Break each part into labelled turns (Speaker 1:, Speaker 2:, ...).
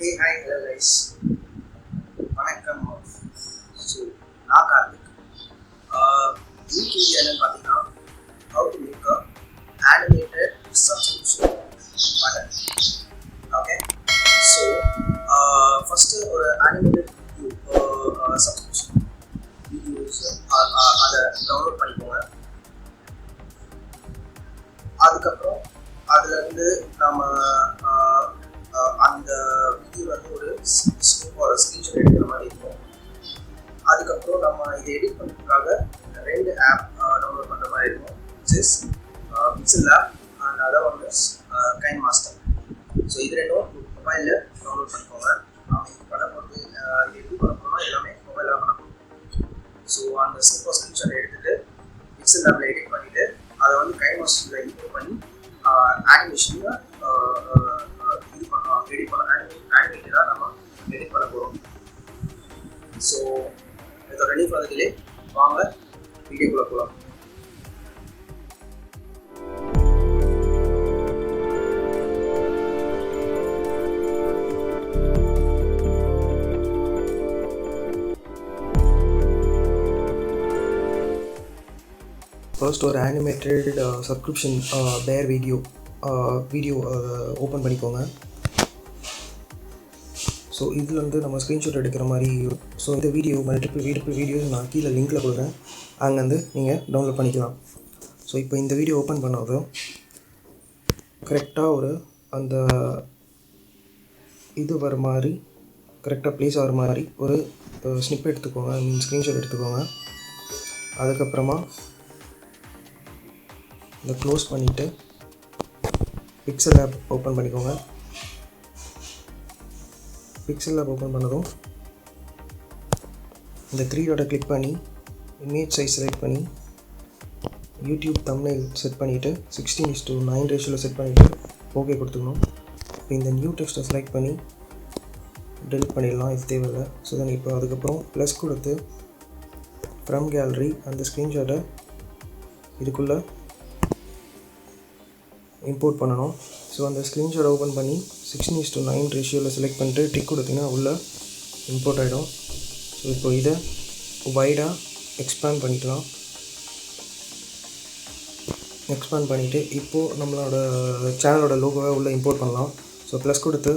Speaker 1: Hey, hi, hello guys. வணக்கம். So நான் கார்த்திக். இன்னைக்கு வீடியோ என்னன்னு பார்த்தீங்கன்னா how to make a animated subscription button. Okay. So first ஒரு animated video subscription வீடியோஸ் அதை டவுன்லோட் பண்ணிக்கோங்க. அதுக்கப்புறம் அதுலேருந்து நம்ம அந்த வீடியோ வந்து ஒரு ஸ்க்ரீன்ஷாட் எடுக்கிற மாதிரி இருக்கும். அதுக்கப்புறம் நம்ம இதை எடிட் பண்ணுறதுக்காக 2 ஆப் டவுன்லோட் பண்ணுற மாதிரி இருக்கும். Which Pixel Lab and other one is KineMaster. So இது ரெண்டும் மொபைலில் டவுன்லோட் பண்ணிக்கோங்க. நாம் இது பண்ணும்போது இது எப்படி பண்ண போகிறோம்னா எல்லாமே மொபைலில் பண்ண போகிறோம். ஸோ அந்த ஸ்க்ரீன்ஷாட் எடுத்துகிட்டு பிக்சல் லேப்பில் எடிட் பண்ணிவிட்டு அதை வந்து கைன் மாஸ்டரில் இம்போர்ட் பண்ணி ஆனிமேஷனில் எடிட் பண்ண ஆனிமேட்டடாக நம்ம எடிட் பண்ண போகிறோம். ஸோ இதை ரெடி பண்ணதுலே வாங்க வீடியோக்குள்ளே போகலாம். ஃபர்ஸ்ட் ஒரு அனிமேட்டட் சப்ஸ்கிரிப்ஷன் பேர் வீடியோ ஓப்பன் பண்ணிக்கோங்க. ஸோ இதில் வந்து நம்ம ஸ்க்ரீன்ஷாட் எடுக்கிற மாதிரி. ஸோ இந்த மல்டிபிள் வீடியோஸ் நான் கீழே லிங்க்கில் கொடுக்குறேன், அங்கேருந்து நீங்கள் டவுன்லோட் பண்ணிக்கலாம். ஸோ இப்போ இந்த வீடியோ ஓப்பன் பண்ணதும் கரெக்டாக ஒரு அந்த இது வர மாதிரி கரெக்டாக ப்ளேஸ் ஆகிற மாதிரி ஒரு ஸ்னிப் எடுத்துக்கோங்க, ஸ்க்ரீன்ஷாட் எடுத்துக்கோங்க. அதுக்கப்புறமா இதை க்ளோஸ் பண்ணிவிட்டு பிக்சல் ஆப் ஓப்பன் பண்ணிக்கோங்க. பிக்சல் ஆப் ஓப்பன் பண்ணதும் இந்த 3 டாட்டை கிளிக் பண்ணி இமேஜ் சைஸ் செலக்ட் பண்ணி யூடியூப் தம்ப்நெயில் செட் பண்ணிவிட்டு 16:9 ரேஷியோவில் செட் பண்ணிவிட்டு ஓகே கொடுத்துக்கணும். இப்போ இந்த நியூ டெக்ஸ்ட்டை செலக்ட் பண்ணி டெலிட் பண்ணிடலாம் இது தேவையில்லை. ஸோ தென் இப்போ அதுக்கப்புறம் ப்ளஸ் கொடுத்து ஃப்ரம் கேலரி அந்த ஸ்க்ரீன்ஷாட்டை இதுக்குள்ளே இம்போர்ட் பண்ணணும். ஸோ அந்த ஸ்க்ரீன்ஷாட் ஓப்பன் பண்ணி 16:9 ரேஷியோவில் செலக்ட் பண்ணிட்டு டிக் கொடுத்தீங்கன்னா உள்ளே இம்போர்ட் ஆகிடும். ஸோ இப்போ இதை வைடாக எக்ஸ்பேண்ட் பண்ணிக்கலாம். எக்ஸ்பேண்ட் பண்ணிவிட்டு இப்போது நம்மளோட சேனலோட லோகோவை உள்ளே இம்போர்ட் பண்ணலாம். ஸோ ப்ளஸ் கொடுத்து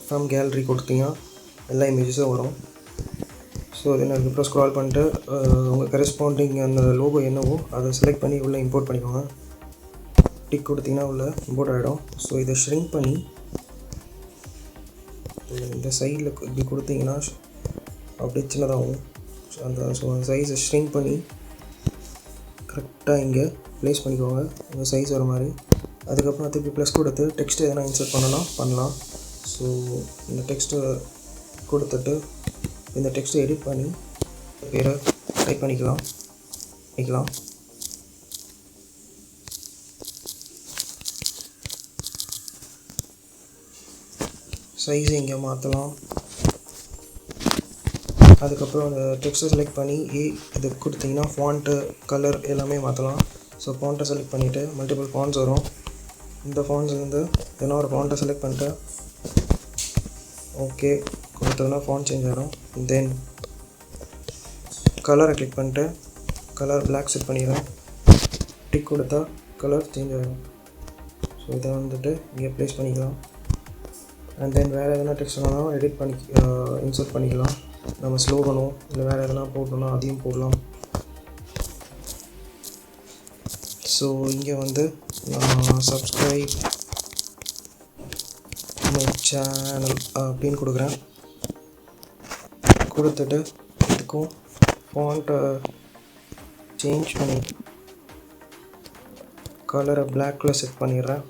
Speaker 1: ஃப்ரம் கேலரி கொடுத்தீங்கன்னா எல்லா இமேஜஸும் வரும். ஸோ தென் அதுக்கப்புறம் ஸ்க்ரால் பண்ணிட்டு உங்கள் கரெஸ்பாண்டிங் அந்த லோகோ என்னவோ அதை செலக்ட் பண்ணி உள்ளே இம்போர்ட் பண்ணிக்கோங்க. டிக் கொடுத்தீங்கன்னா உள்ள இம்போர்ட் ஆகிடும். ஸோ இதை ஷ்ரிங்க் பண்ணி இந்த சைடில் இப்படி கொடுத்தீங்கன்னா அப்படியே சின்னதாகும். ஸோ அந்த சைஸை ஷ்ரிங்க் பண்ணி கரெக்டாக இங்கே ப்ளேஸ் பண்ணிக்கோங்க, இந்த சைஸ் வர மாதிரி. அதுக்கப்புறம் திருப்பி ப்ளஸ் கொடுத்து டெக்ஸ்ட்டு எதனா இன்சர்ட் பண்ணலாம். ஸோ இந்த டெக்ஸ்ட்டை கொடுத்துட்டு இந்த டெக்ஸ்ட்டை எடிட் பண்ணி பேரை டைப் பண்ணிக்கலாம். சைஸை இங்கே மாற்றலாம். அதுக்கப்புறம் அந்த டெக்ஸ்ட்டை செலக்ட் பண்ணி இது கொடுத்தீங்கன்னா ஃபாண்ட்டு கலர் எல்லாமே மாற்றலாம். ஸோ ஃபாண்ட்டை செலக்ட் பண்ணிவிட்டு மல்டிபிள் ஃபாண்ட்ஸ் வரும். இந்த ஃபாண்ட்ஸ்லேருந்து எதனா ஒரு ஃபாண்ட்டை செலக்ட் பண்ணிட்டு ஓகே கொடுத்தோன்னா ஃபாண்ட் சேஞ்ச் ஆகிடும். தென் கலரை கிளிக் பண்ணிட்டு கலர் பிளாக் செட் பண்ணிடுறேன். டிக் கொடுத்தா கலர் சேஞ்ச் ஆகிடும். ஸோ இதை வந்துட்டு இங்கே ப்ளேஸ் பண்ணிக்கலாம். அண்ட் தென் வேறு எதனா டெக்ஸ்ட் வேணாலும் எடிட் பண்ணி இன்சர்ட் பண்ணிக்கலாம். நம்ம ஸ்லோகனோ இல்லை வேறு எதனா போட்டோம்னா அதையும் போடலாம். ஸோ இங்கே வந்து நான் சப்ஸ்கிரைப் மை சேனல் அப்படின்னு கொடுக்குறேன். கொடுத்துட்டு இதுக்கும் ஃபாண்ட்டை சேஞ்ச் பண்ணி கலரை பிளாக்கில் செட் பண்ணிடுறேன்.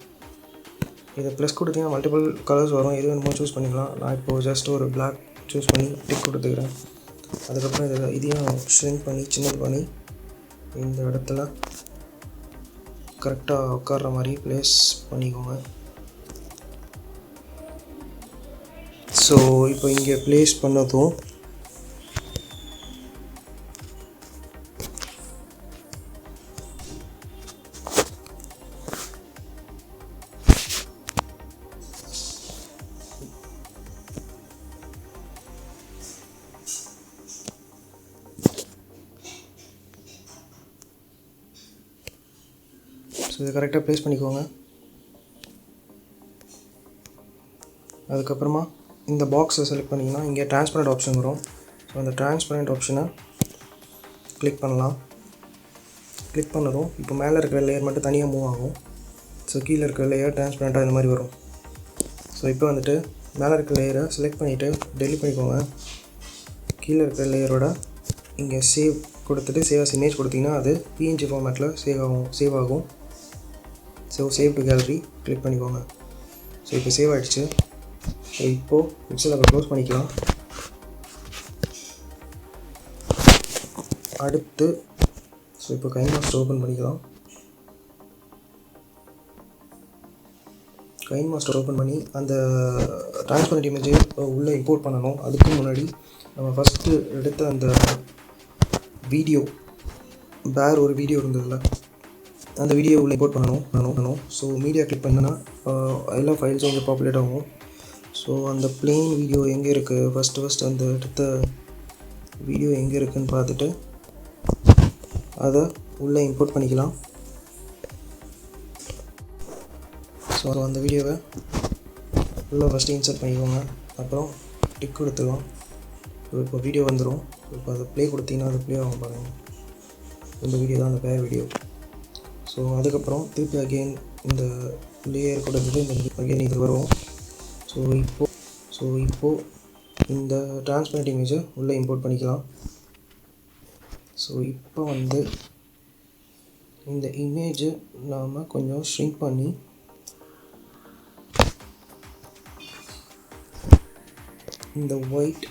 Speaker 1: இதை ப்ளஸ் கொடுத்தீங்கன்னா மல்டிபிள் கலர்ஸ் வரும், எது வேணுமோ சூஸ் பண்ணிக்கலாம். நான் இப்போது ஜஸ்ட் ஒரு பிளாக் சூஸ் பண்ணி டிக் கொடுத்துக்கிறேன். அதுக்கப்புறம் இதையும் ஷ்ரிங்க் பண்ணி சின்னது பண்ணி இந்த இடத்துல கரெக்டாக உட்கார்ற மாதிரி ப்ளேஸ் பண்ணிக்கோங்க. ஸோ இப்போ இங்கே ப்ளேஸ் பண்ணதும் இதை கரெக்டாக ப்ளேஸ் பண்ணிக்கோங்க. அதுக்கப்புறமா இந்த பாக்ஸை செலக்ட் பண்ணிங்கன்னா இங்கே டிரான்ஸ்பரண்ட் ஆப்ஷன் வரும். ஸோ அந்த டிரான்ஸ்பரண்ட் ஆப்ஷனை கிளிக் பண்ணலாம். கிளிக் பண்ணதும் இப்போ மேலே இருக்கிற லேயர் மட்டும் தனியாக மூவ் ஆகும். ஸோ கீழே இருக்கிற லேயர் டிரான்ஸ்பரண்ட்டாக இந்த மாதிரி வரும். ஸோ இப்போ வந்துட்டு மேலே இருக்கிற லேயரை செலக்ட் பண்ணிவிட்டு டெலிட் பண்ணிக்கோங்க. கீழே இருக்கிற லேயரோட இங்கே சேவ் கொடுத்துட்டு சேவ் அஸ் இமேஜ் கொடுத்தீங்கன்னா அது PNG ஃபார்மேட்டில் சேவ் ஆகும். So save to gallery click பண்ணிக்கோங்க. ஸோ இப்போ சேவ் ஆகிடுச்சு. ஸோ இப்போது பிக்சல் லேபை க்ளோஸ் பண்ணிக்கலாம். அடுத்து ஸோ இப்போ கைன்மாஸ்டர் ஓப்பன் பண்ணிக்கலாம். கைன்மாஸ்டர் ஓப்பன் பண்ணி அந்த டிரான்ஸ்பரண்ட் இமேஜை உள்ளே இம்போர்ட் பண்ணணும். அதுக்கு முன்னாடி நம்ம ஃபஸ்ட்டு எடுத்த அந்த வீடியோ ஒரு வீடியோ இருந்ததில்ல, அந்த வீடியோ உள்ளே இம்போர்ட் பண்ணணும். ஸோ மீடியா கிளிக் பண்ணனா எல்லா ஃபைல்ஸும் இங்கே பாப்புலேட் ஆகும். ஸோ அந்த பிளெயின் வீடியோ எங்கே இருக்குது, ஃபஸ்ட்டு அந்த எடுத்த வீடியோ எங்கே இருக்குதுன்னு பார்த்துட்டு அதை உள்ளே இம்போர்ட் பண்ணிக்கலாம். ஸோ அந்த வீடியோவை உள்ளே ஃபஸ்ட்டு இன்சர்ட் பண்ணிக்கோங்க. அப்புறம் டிக் கொடுத்துக்கலாம். இப்போ வீடியோ வந்துடும். இப்போ அதை ப்ளே கொடுத்தீங்கன்னா அது ப்ளே ஆகும் பாருங்கள். இந்த வீடியோ தான் அந்த பேர் வீடியோ. ஸோ அதுக்கப்புறம் திருப்பி அகெயின் இந்த லேயர் கொடுத்துட்டு இந்த அகெயின் இது வரும். ஸோ இப்போது இந்த டிரான்ஸ்பரண்ட் இமேஜை உள்ளே இம்போர்ட் பண்ணிக்கலாம். ஸோ இப்போ வந்து இந்த இமேஜை நாம் கொஞ்சம் ஷ்ரிங்க் பண்ணி இந்த ஒயிட்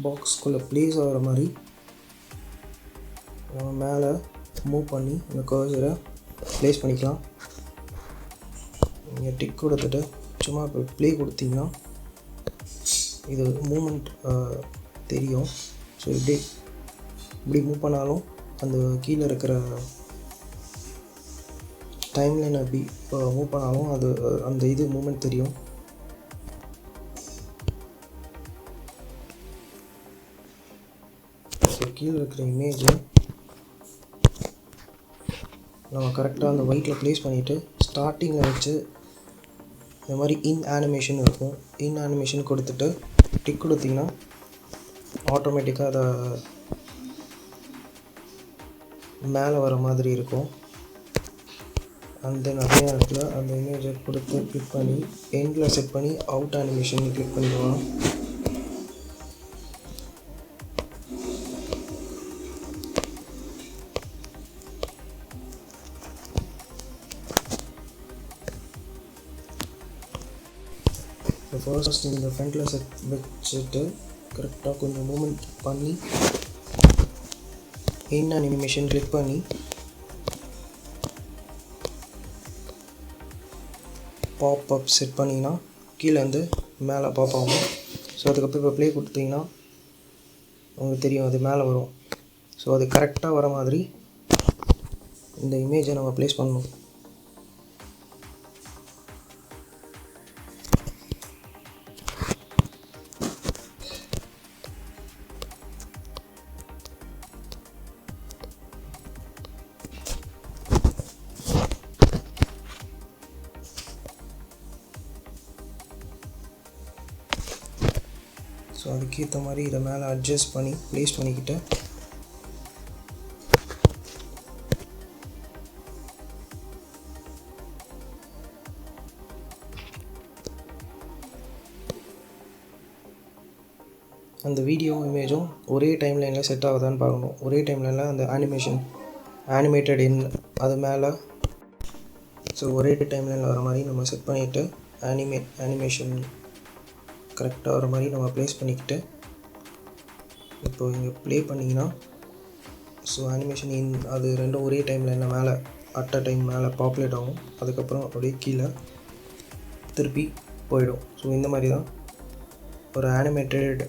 Speaker 1: பாக்ஸ்குள்ளே ப்ளேஸ் ஆகிற மாதிரி நம்ம மேலே மூவ் பண்ணி இந்த கர்சரை ப்ளேஸ் பண்ணிக்கலாம். நீங்கள் டிக் கொடுத்துட்டு சும்மா இப்போ ப்ளே கொடுத்தீங்கன்னா இது மூமெண்ட் தெரியும். ஸோ இப்படி மூவ் பண்ணாலும் அந்த கீழே இருக்கிற டைம்லைன் அப்படி மூவ் பண்ணாலும் அது அந்த இது மூமெண்ட் தெரியும். ஸோ கீழே இருக்கிற இமேஜை நம்ம கரெக்டாக அந்த ஒயிட்டில் ப்ளேஸ் பண்ணிவிட்டு ஸ்டார்டிங்கில் வச்சு இந்த மாதிரி இன் அனிமேஷன் இருக்கும். இன் அனிமேஷன் கொடுத்துட்டு டிக் கொடுத்திங்கன்னா ஆட்டோமேட்டிக்காக அதை மேலே வர மாதிரி இருக்கும். அந்த நிறைய இடத்துல அந்த இமேஜை கொடுத்து கிளிக் பண்ணி எண்டில் செட் பண்ணி அவுட் அனிமேஷன் கிளிக் பண்ணிடுவோம். ஃபர்ஸ்ட் இந்த ஃப்ரண்ட்டில் செட் வச்சுட்டு கரெக்டாக கொஞ்சம் மூமெண்ட் பண்ணி இன் அனிமேஷன் கிளிக் பண்ணி பாப்அப் செட் பண்ணிங்கன்னா கீழேருந்து மேலே பாப் ஆகும். ஸோ அதுக்கப்புறம் இப்போ ப்ளே கொடுத்தீங்கன்னா உங்களுக்கு தெரியும் அது மேலே வரும். ஸோ அது கரெக்டாக வர மாதிரி இந்த இமேஜை நம்ம ப்ளேஸ் பண்ணணும். ஸோ அதுக்கேற்ற மாதிரி இதை மேலே அட்ஜஸ்ட் பண்ணி ப்ளேஸ் பண்ணிக்கிட்டு அந்த வீடியோ இமேஜும் ஒரே டைம்லைனில் செட் ஆகுதான்னு பார்க்கணும். ஒரே டைம்லைனில் அந்த அனிமேட்டட் அது மேலே ஸோ ஒரே டைம்லைனில் வர மாதிரி நம்ம செட் பண்ணிவிட்டு அனிமேஷன் கரெக்டாக வர மாதிரி நம்ம ப்ளேஸ் பண்ணிக்கிட்டு இப்போ இங்கே ப்ளே பண்ணிங்கன்னா ஸோ அனிமேஷன் அது ரெண்டும் ஒரே டைம்லைனில் மேலே அட் அ டைம் மேலே பாப்புலேட் ஆகும். அதுக்கப்புறம் அப்படியே கீழே திருப்பி போயிடும். ஸோ இந்த மாதிரி தான் ஒரு animated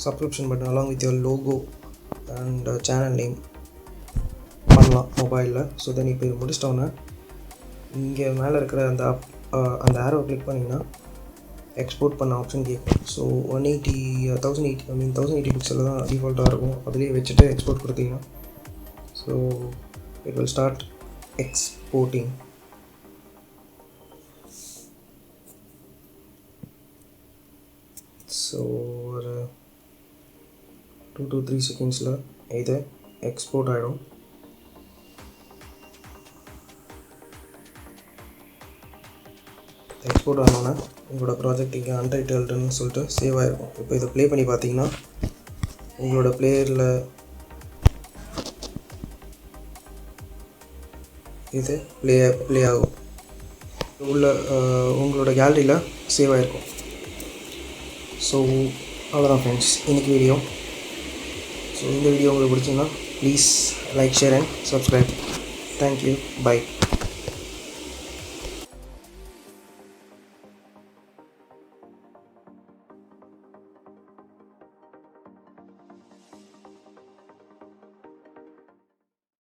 Speaker 1: subscription button along with your logo and channel name பண்ணலாம் மொபைலில். ஸோ தென் இப்போ இது முடிச்சிட்டோன்னே இங்கே மேலே இருக்கிற அந்த ஆரோ கிளிக் பண்ணிங்கன்னா எக்ஸ்போர்ட் பண்ண ஆப்ஷன் கேட்கும். ஸோ 1080 பிக்சலில் தான் டிஃபால்ட்டாக இருக்கும். அதுலேயே வச்சுட்டு எக்ஸ்போர்ட் கொடுத்தீங்கன்னா so it will start exporting. So ஒரு 2 to 3 செகண்ட்ஸில் இது எக்ஸ்போர்ட் ஆகிடும். எக்ஸ்போர்ட் ஆனோன்னே உங்களோட ப்ராஜெக்ட் இங்கே அன்டைட்டில்டுன்னு சொல்லிட்டு சேவ் ஆகிருக்கும். இப்போ இதை ப்ளே பண்ணி பார்த்தீங்கன்னா உங்களோட பிளேயரில் இது ப்ளே ஆகும். உள்ள உங்களோட கேலரியில் சேவ் ஆகிருக்கும். ஸோ அவ்வளோதான் ஃப்ரெண்ட்ஸ் இன்றைக்கி வீடியோ. ஸோ இந்த வீடியோ உங்களுக்கு பிடிச்சிங்கன்னா please like, share and subscribe. Thank you. By.